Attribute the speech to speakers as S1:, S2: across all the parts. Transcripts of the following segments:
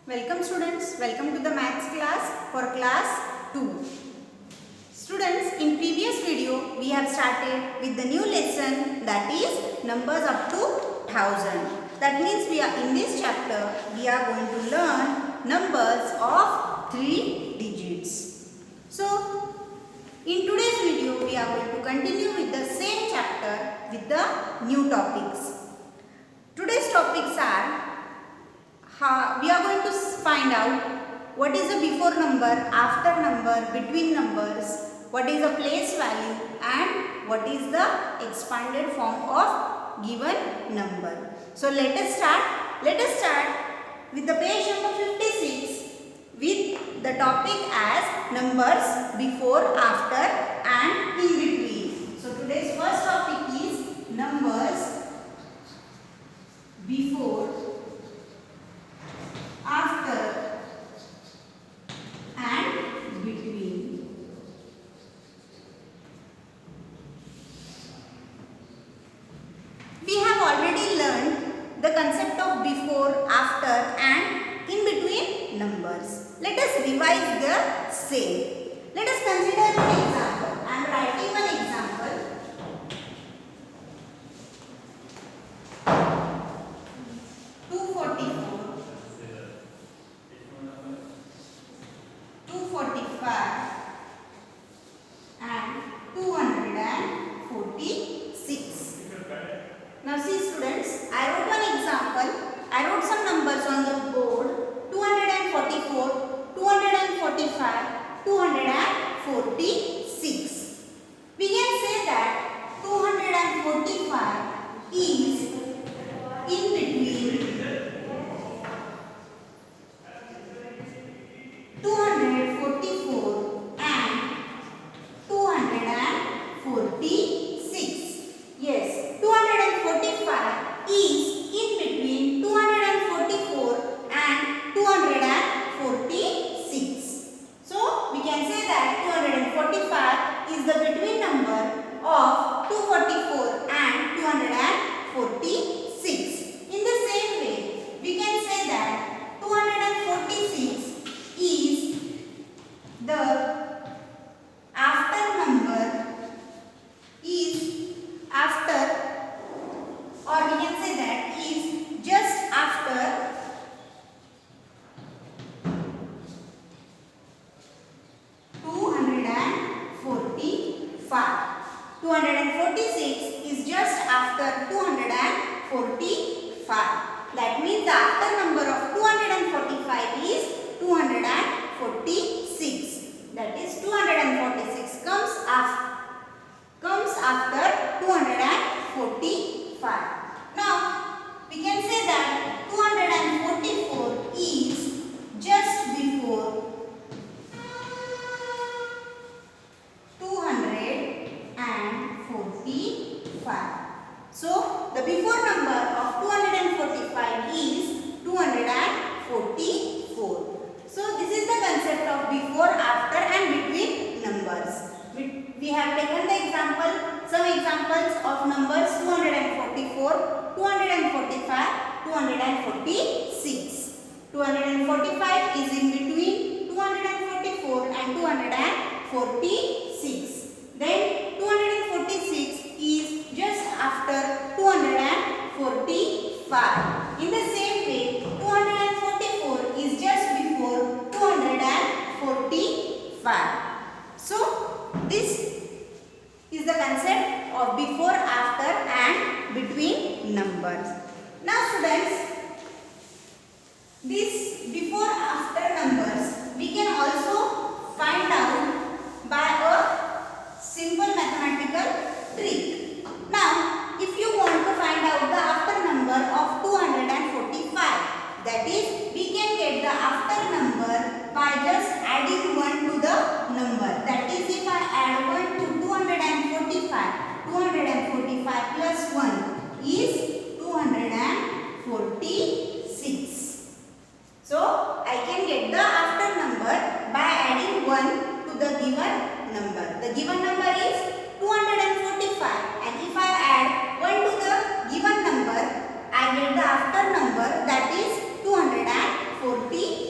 S1: Welcome students, welcome to the maths class for class 2. Students, in previous video we have started with the new lesson, that is numbers up to 1000. That means we are in this chapter we are going to learn numbers of 3 digits. So in today's video we are going to continue with the same chapter with the new topics. Today's topics are we are going to find out what is the before number, after number, between numbers, what is the place value and what is the expanded form of given number. So let us start. Let us start with the page number 56 with the topic as numbers before, after and in between. So today's first topic is numbers before, after and between. We have already learned the concept of before, after and in between numbers. Let us revise the same. Let us consider an example. I am writing one example. Now see students, I wrote one example. I wrote some numbers on the board. 244, 245, 246. We can say that 245 is in between 244 and 246. Yes, 245 is in between 244 and 246. So we can say that 245 is the between number of 244 and 246. In the same way, we can say that 246 is the after number, is after, or we can say that is just after 245. 246 is just after 245. That means the after number of 245 is 246. That is 246 comes after 245. Now we can say that 244 is just before 245. So the before number of 245 is 244. So this is the concept of before, after and between numbers. We have taken the example, some examples of numbers 244, 245, 246. 245 is in between 244 and 246. Then 246 is just after 245. In the same way, 244 is just before 245. So this is the concept of before, after and between numbers. Now students, this before, after numbers we can also find out by a simple mathematical trick. Now if you want to find out the after number of 245, that is we can get the after number by just adding 1 to the number. That is, if I add 1 to 245, 245 plus 1 is 246. So I can get the after number by adding 1 to the given number. The given number is 245, and if I add 1 to the given number, I get the after number, that is 246.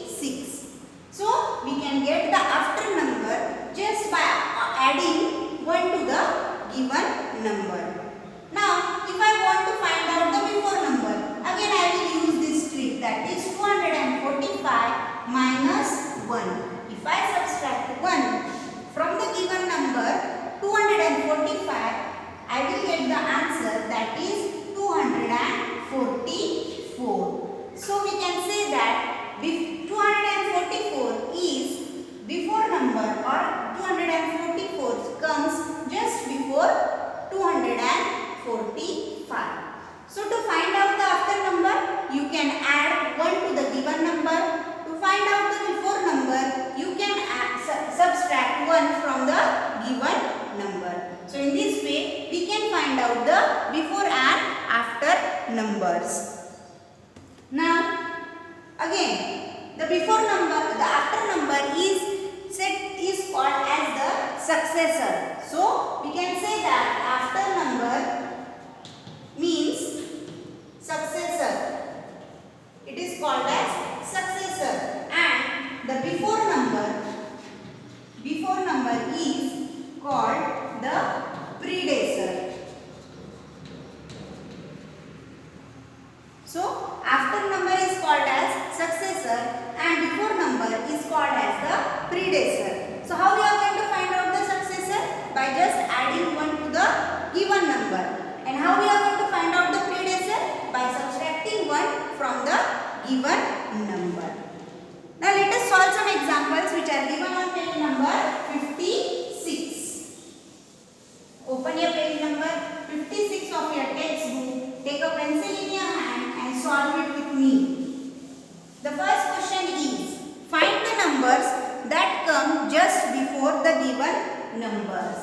S1: get the answer, that is 244. So we can say that 244 is before number, or 244 comes just before 245. So to find out the after number, you can add 1 to the given number. To find out the before number, you can subtract 1 from the given number. So in this way, we can find out the before and after numbers. Now, again, the before number, the after number is called as the successor. So we can say that after number means successor. It is called as successor, and the before number is called the predecessor. So after number is called as successor and before number is called as the predecessor. So how we are going to find out the successor? By just adding 1 to the given number. And how we are going to find out the predecessor? By subtracting 1 from the given number. Now let us solve some examples which are given on page number 56. Open your page number 56 of your textbook. Take a pencil in your hand and solve it with me. The first question is, find the numbers that come just before the given numbers.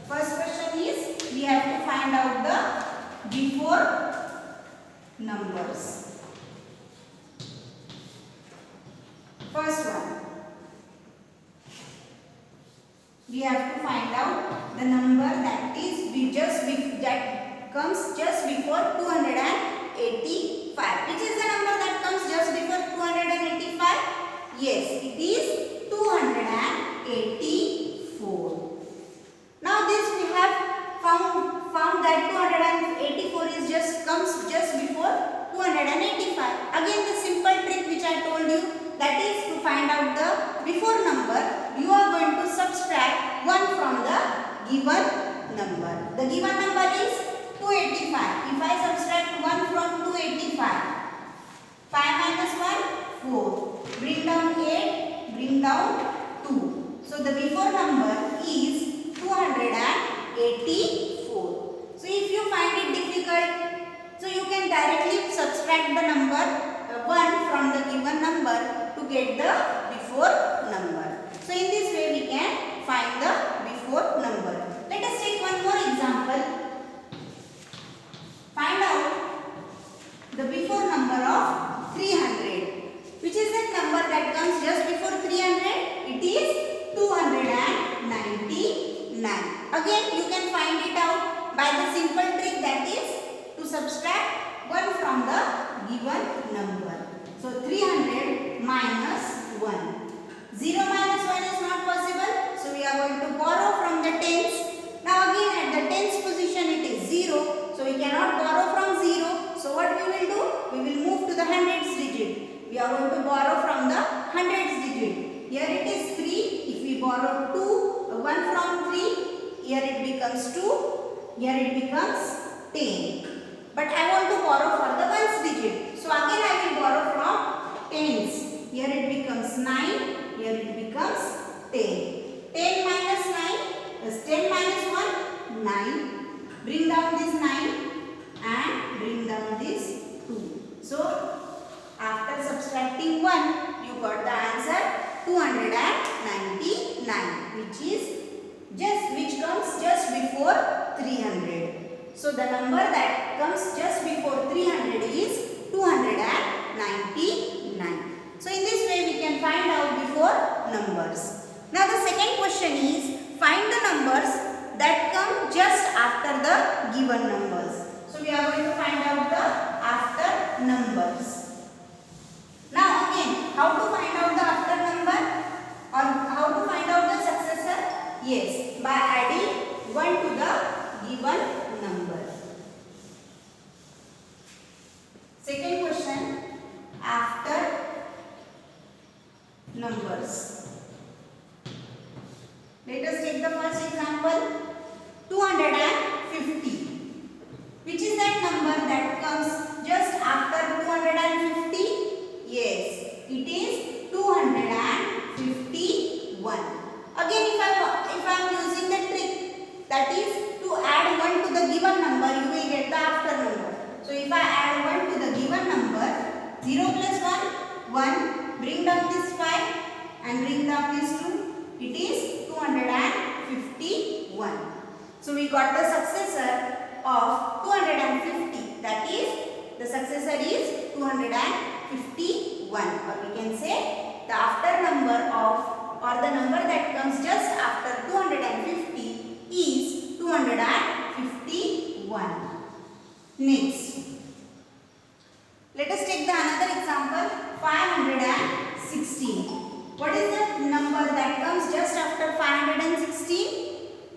S1: First question is, we have to find out the before numbers. First one, we have to find out the number that comes just before 285. Which is the number that comes just before 285? Yes, it is 284. Now this we have found that 284 comes just before 285. Again the simple trick which I told you, that is to find out the before number, you are going to subtract 1 from the given number. The given number is 285. If I subtract 1 from 285, 5 minus 1, 4. Bring down 8, bring down 2. So the before number is 284. So if you find it difficult, so you can directly subtract the number 1 from the given number to get the before number. So in this way we can find the before number. Let us take one more example. Find out the before number of 300. Which is that number that comes just before 300? It is 299. Again you can find it out by the simple trick, that is to subtract 1 from the given number. So 300 minus 1. 0 minus 1 is not possible. So we are going to borrow from the tens. Now again at the tens position it is 0. So we cannot borrow from 0. So what we will do? We will move to the hundreds digit. We are going to borrow from the hundreds digit. Here it is 3. If we borrow 1 from 3, here it becomes 2. Here it becomes 10. But I want to borrow for the ones digit. So again I will borrow from tens. Here it becomes 9. Here it becomes 10. 10 minus 9 is 10 minus 1, 9. Bring down this 9 and bring down this 2. So after subtracting 1, you got the answer 299, which comes just before 300. So the number that comes just before 300 is 299. So in this way we can find out before numbers. Now the second question is, find the numbers that come just after the given numbers. So we are going to find out the after numbers. Now again, how to find out the after number or how to find out the successor? Yes, by adding 1 to the given number. Second question, after numbers. Let us take the first example, 250. 1. Bring down this 5 and bring down this 2. It is 251. So we got the successor of 250. That is, the successor is 251. Or we can say the after number of, or the number that comes just after 250 is 251. Next, let us take the another example, 516. What is the number that comes just after 516?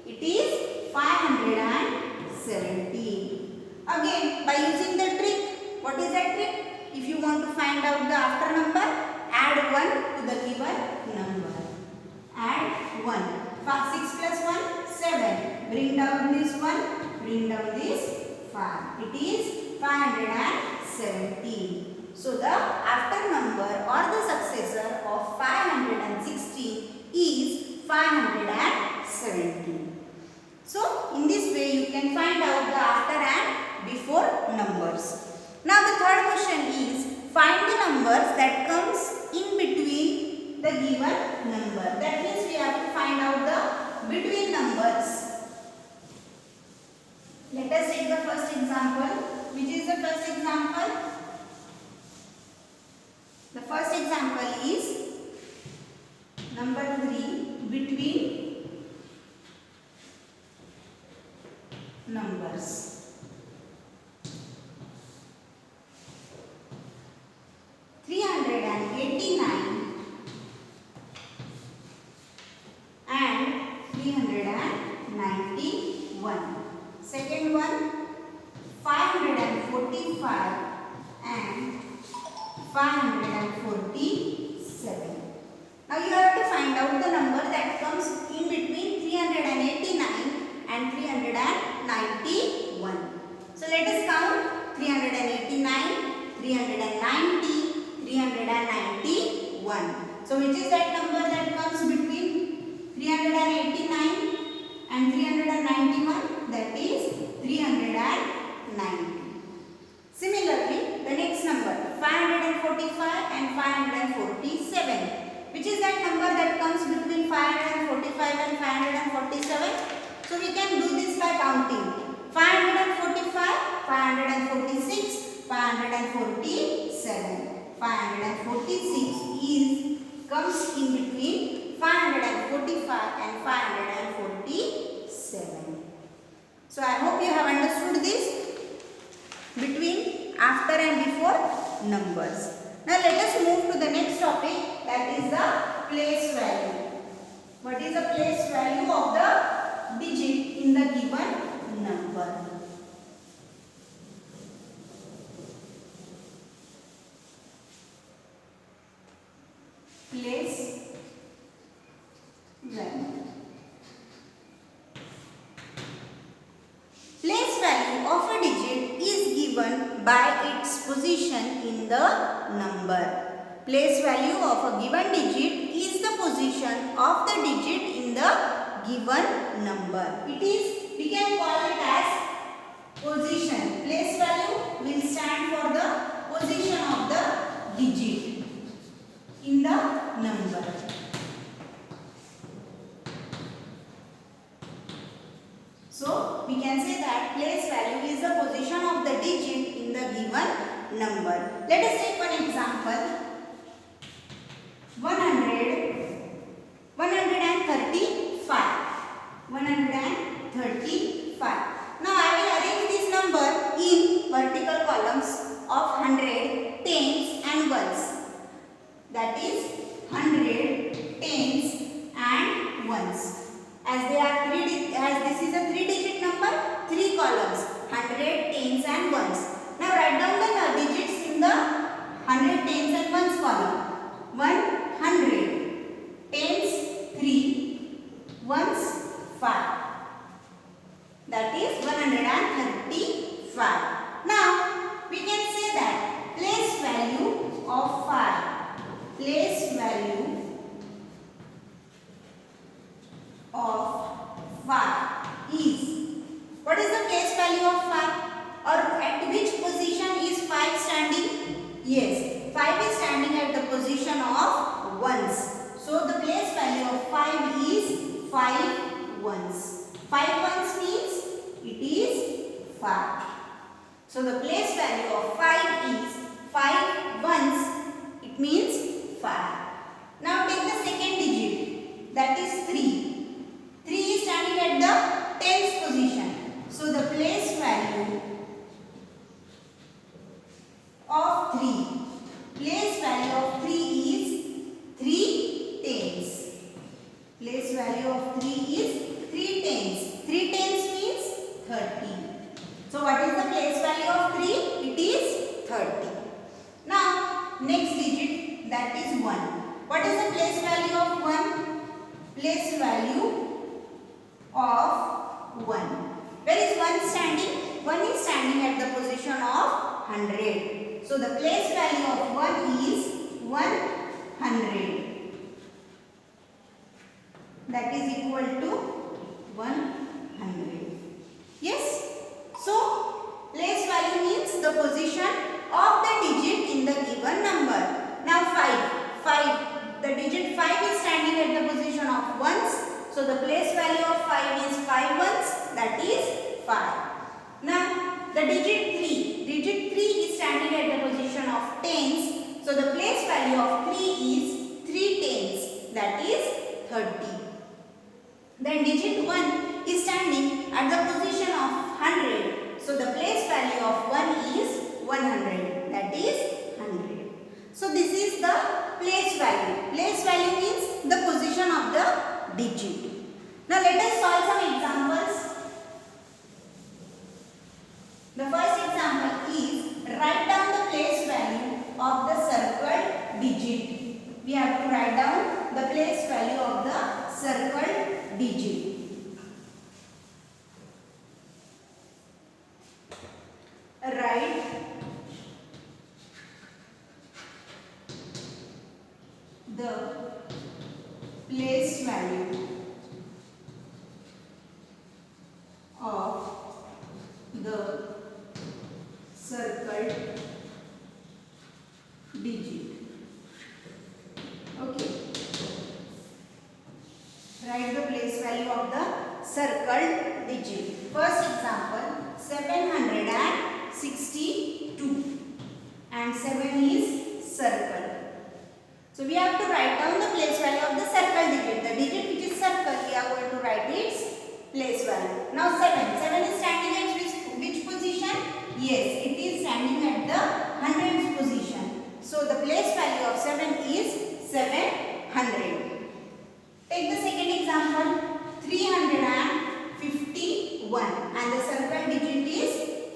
S1: It is 517. Again, by using the trick, what is that trick? If you want to find out the after number, add 1 to the given number. Add 1. 6 plus 1, 7. Bring down this 1, bring down this 5. It is 517. So the after number or the successor of 516 is 517. So in this way you can find out the after and before numbers. Now the third question is, find the numbers that comes in between the given number. That means we have to find out the between numbers. Let us take the first example. Which is the first example? The first example is number 3, between numbers. 389 and 391. Second one, 545 and 547. Now you have to find out the number that comes in between 389 and 391. So let us count 389, 390, 391. So which is that number that comes between 389 and 391? That is 390. Similarly, the next number 545 and 547. Which is that number that comes between 545 and 547? So we can do this by counting. 545, 546, 547. 546 comes in between 545 and 547. So I hope you have understood this between, after and before numbers. Now let us move to the next topic, that is the place value. What is the place value of the digit in the given number? Place value. Place value of a digit is given by its position in the number. Place value of a given digit is the position of the digit in the given number. It is, we can call it as position. Place value will stand for the position of the digit in the number. So we can say that place value is the position of the digit in the given number. Let us take one example. 135. Now I will arrange this number in vertical columns of 100, tens and ones. That is 100, tens and ones. As this is a 3-digit number, 3 columns, 100, tens and ones. Now write down the digits in the 100, tens and ones column. 100, tens 3, ones 5. That is 135. Now we can say that place value of 5. Place value of 5 is, what is the place value of 5, or at which position is 5 5. So the place value of 5 is 5 ones. It means 5. Now take the second digit, that is 3. 3 is standing at the tens position. So the place value of 3. Place value of 3 is 3 tens. Place value of 3 is 3 tens. 3 tens means 30. So what is the place value of 3? It is 30. Now next digit, that is 1. What is the place value of 1? Place value of 1. Where is 1 standing? 1 is standing at the position of 100. So the place value of 1 is 100. That is equal to 100. Yes? So place value means the position of the digit in the given number. Now 5. The digit 5 is standing at the position of ones. So the place value of 5 is 5 ones. That is 5. Now the digit 3. Digit 3 is standing at the position of tens. So the place value of 3 is 3 tens. That is 30. Then digit 1 is standing at the position of 100. So the place value of 1 is 100. That is 100. So this is the place value. Place value means the position of the digit. Now let us solve some examples. The first example is write down the place value of the circled digit. We have to write down the place value of the circled digit. Write the place value of the circled digit. Okay. Write the place value of the circled digit. First example, 762 and 7 is circle. So we have to write down the place value of the circle digit. The digit which is circle, we are going to write its place value. Now 7. 7 is standing at which position? Yes, it is standing at the hundreds position. So the place value of 7 is 700. Take the second example, 351 and the circle digit is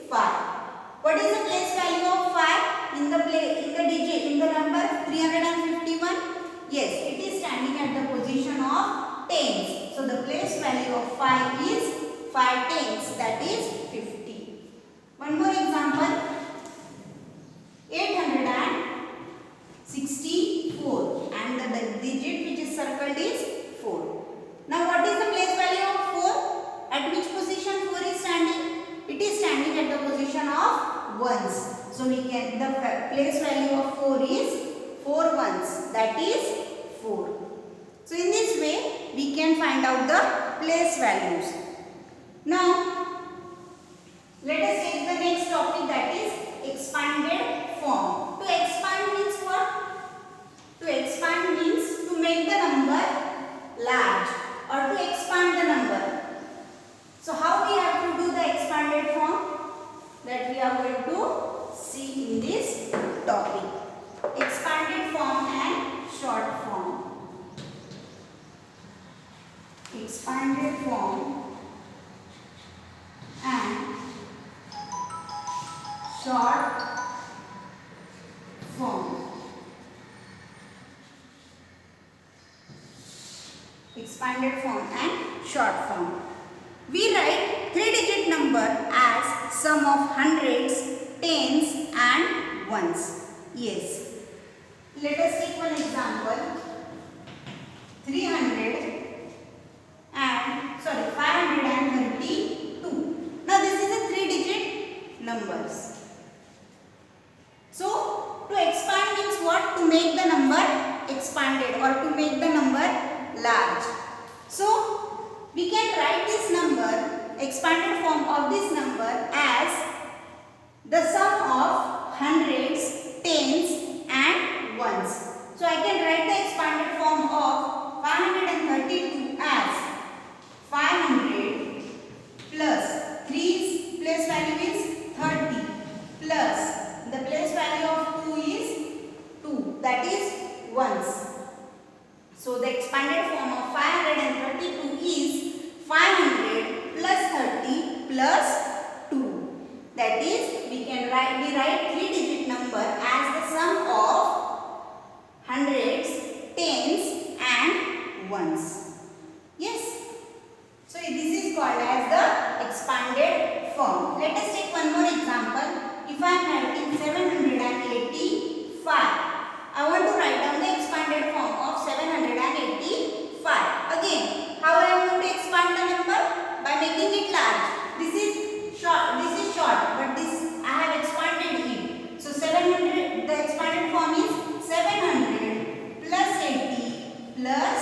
S1: 5. What is the place value of 5 in the digit, in the number 351? Yes, it is standing at the position of tens. So the place value of 5 is 5 tens, that is 50. One more example, 864 and the digit which is circled is 4. Now what is the place value of 4? At which position 4 is standing? It is standing at the position of ones. So we can, the place value of 4 is 4 ones, that is 4. So in this way we can find out the place values. Now let us take the next topic, that is expanded form. To expand means what? To expand means to make the number large or to expand the number. So how we have to do the expanded form? That we are going to see in this topic. Expanded form and short form. Expanded form and short form. Expanded form and short form. We write 3-digit number as sum of hundreds, tens and ones. Yes. Let us take one example. 532. Now this is a 3-digit numbers. So to expand means what? To make the number expanded or to make the number large. So we can write this number expanded form of this number as the sum of hundreds, tens and ones. So I can write the expanded form of 532 as 500 plus 3's place value is 30 plus the place value of 2 is 2, that is ones. So the expanded form of 532 is 500 plus 30 plus 2. That is, we write 3-digit number as the sum of hundreds, tens and ones. Yes. So this is called as the expanded form. Let us take one more example. If I am having 785, I want to write down the expanded form of 785. Again, how I am going to expand the number? By making it large. This is short, but this I have expanded it. So 700, the expanded form is 700 plus 80 plus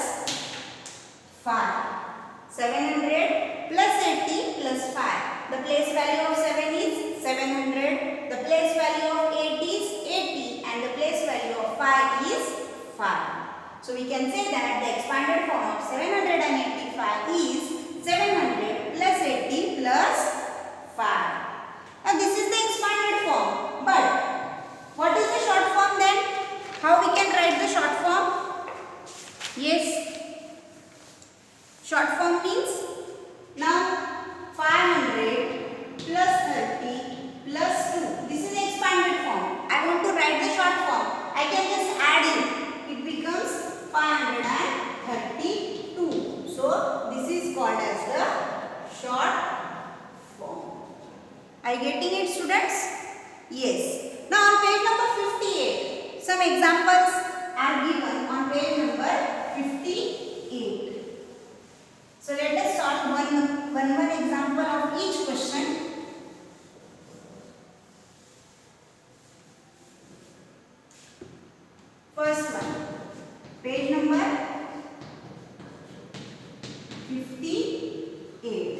S1: 5. 700 plus 80 plus 5. The place value of 7 is 700. The place value of 8 is 80. And the place value of 5 is 5. So we can say that the expanded form of 785 is 700 plus 80 plus 5. Now this is the expanded form. But what is the short form then? How we can write the short form? Yes. Short form means now 500 plus 30 plus 2. This is the expanded form. I want to write the short form. I can just add it. It becomes 532. So this is called as the short form. Are you getting it, students? Yes. Now on page number 58, some examples are given on page number 58. So let us solve one example of each question. First one, page number 58.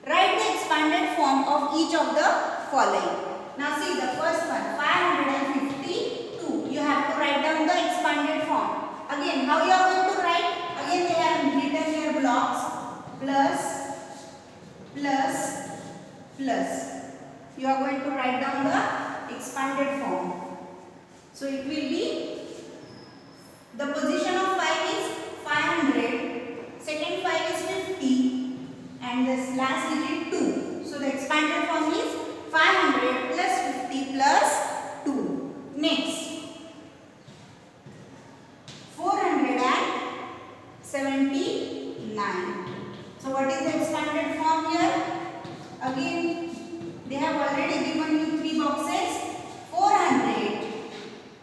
S1: Write the expanded form of each of the following. Now see the first one, 552. You have to write down the expanded form. Again, how you are going to write? Again, they have written here blocks plus, plus, plus. You are going to write down the expanded form. So it will be, the position of 5 is 500, second 5 is 50 and this last digit 2. So the expanded form is 500 plus 50 plus 2. Next, 479. So what is the expanded form here? Again, they have already given you 3 boxes. 400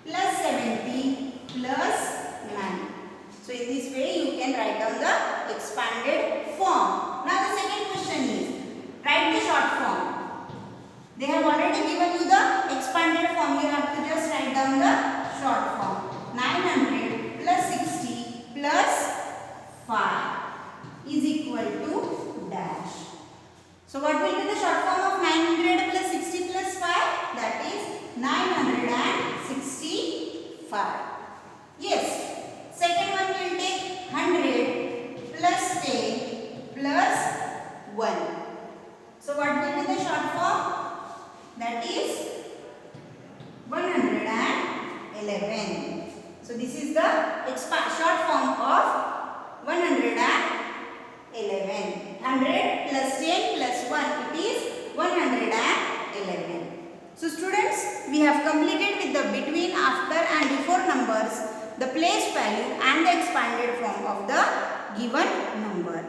S1: plus 70 plus 9. So in this way you can write down the expanded form. Now the second question is, write the short form. They have already given you the expanded form. You have to just write down the short form. 900 plus 60 plus 5 is equal to dash. So what will be the short form of 900 plus 60 plus 5? That is 965. Yes. Second one will take 100 plus 10 plus 1. So what will be the short form? That is 111. So this is the short form of 111. 100 plus 10 plus 1, it is 111. So students, we have completed with the between, after and before numbers, the place value and the expanded form of the given number.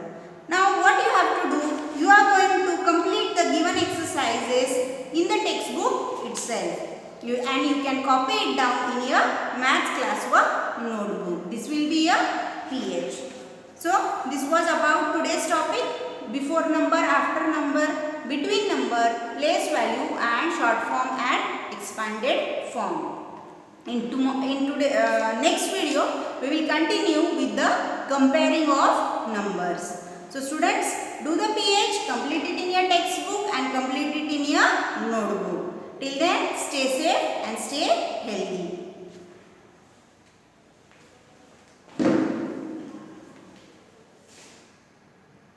S1: Now what you have to do, you are going to complete the given exercises in the textbook itself. You can copy it down in your maths classwork notebook. This will be a PH. So this was about today's topic: before number, after number, between number, place value and short form and expanded form. In today, next video we will continue with the comparing of numbers. So students, do the PH, complete it in your textbook and complete it in your notebook. Till then, stay safe and stay healthy.